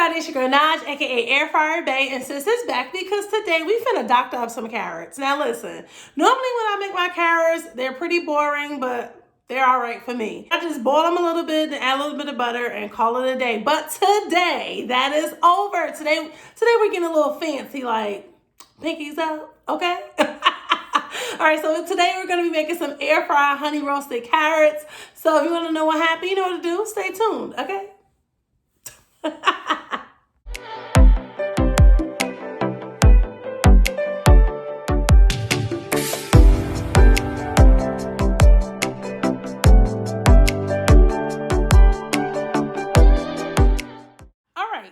everybody, it's your girl Nijah, aka Air Fryer Bae, and sis is back because today we finna doctor up some carrots. Now listen, normally when I make my carrots, they're pretty boring, but they're all right for me. I just boil them a little bit and add a little bit of butter and call it a day. But today, that is over. Today we're getting a little fancy, like pinkies up, okay? All right, so today we're gonna be making some air fry honey roasted carrots. So if you wanna know what happened, you know what to do, stay tuned, okay?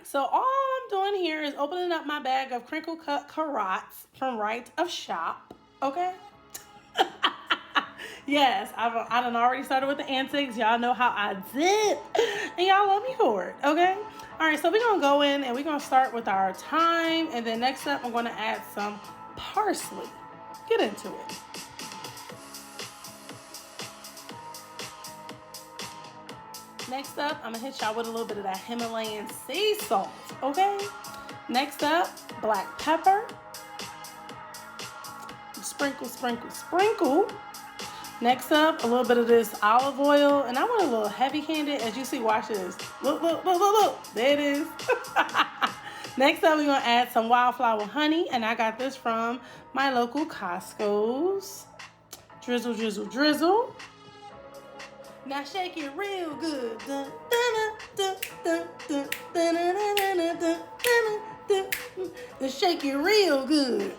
So all I'm doing here is opening up my bag of crinkle cut carrots from Right of Shop, okay? Yes, I done already started with the antics. Y'all know how I did, and y'all love me for it, okay? All right, so we're gonna go in and we're gonna start with our thyme, and then next up I'm gonna add some parsley. Get into it. Next up, I'm gonna hit y'all with a little bit of that Himalayan sea salt, okay? Next up, black pepper. Sprinkle, sprinkle, sprinkle. Next up, a little bit of this olive oil, and I want a little heavy-handed. As you see, watch this. Look, look, look, look, look. There it is. Next up, we're gonna add some wildflower honey, and I got this from my local Costco's. Drizzle, drizzle, drizzle. Now shake it real good. And shake it real good.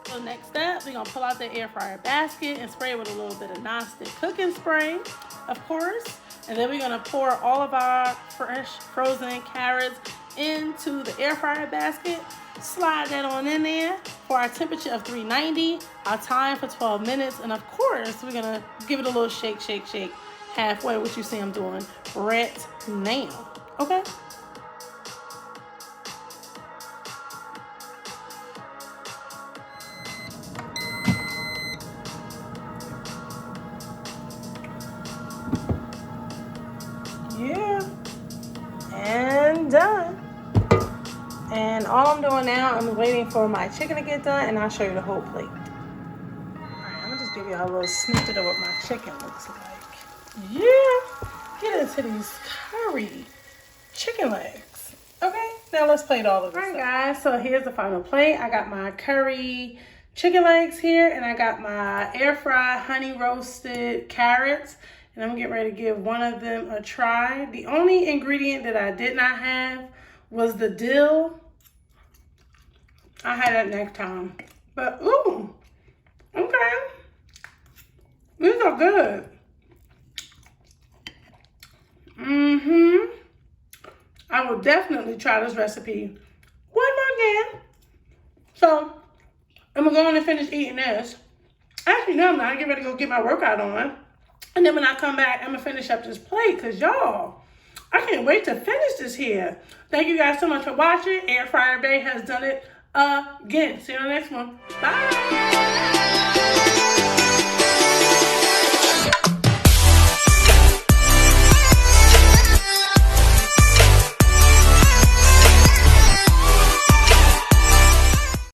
So next up, we're gonna pull out the air fryer basket and spray it with a little bit of non-stick cooking spray, of course. And then we're gonna pour all of our fresh frozen carrots into the air fryer basket. Slide that on in there for our temperature of 390, our time for 12 minutes. And of course, we're gonna give it a little shake, shake, shake halfway, which you see I'm doing right now, okay? Yeah, and done. And all I'm doing now, I'm waiting for my chicken to get done, and I'll show you the whole plate. All right, I'm gonna just give you a little snippet of what my chicken looks like. Yeah, get into these curry chicken legs. Okay, now let's plate all of this. All right, guys, so here's the final plate. I got my curry chicken legs here, and I got my air fry honey roasted carrots. And I'm getting ready to give one of them a try. The only ingredient that I did not have was the dill. I'll have that next time. But, ooh, okay. These are good. I will definitely try this recipe one more again. So, I'm going to go on and finish eating this. Actually, no, I'm not. I get ready to go get my workout on. And then when I come back, I'm going to finish up this plate because, y'all, I can't wait to finish this here. Thank you guys so much for watching. Air Fryer Bae has done it again. See you on the next one. Bye.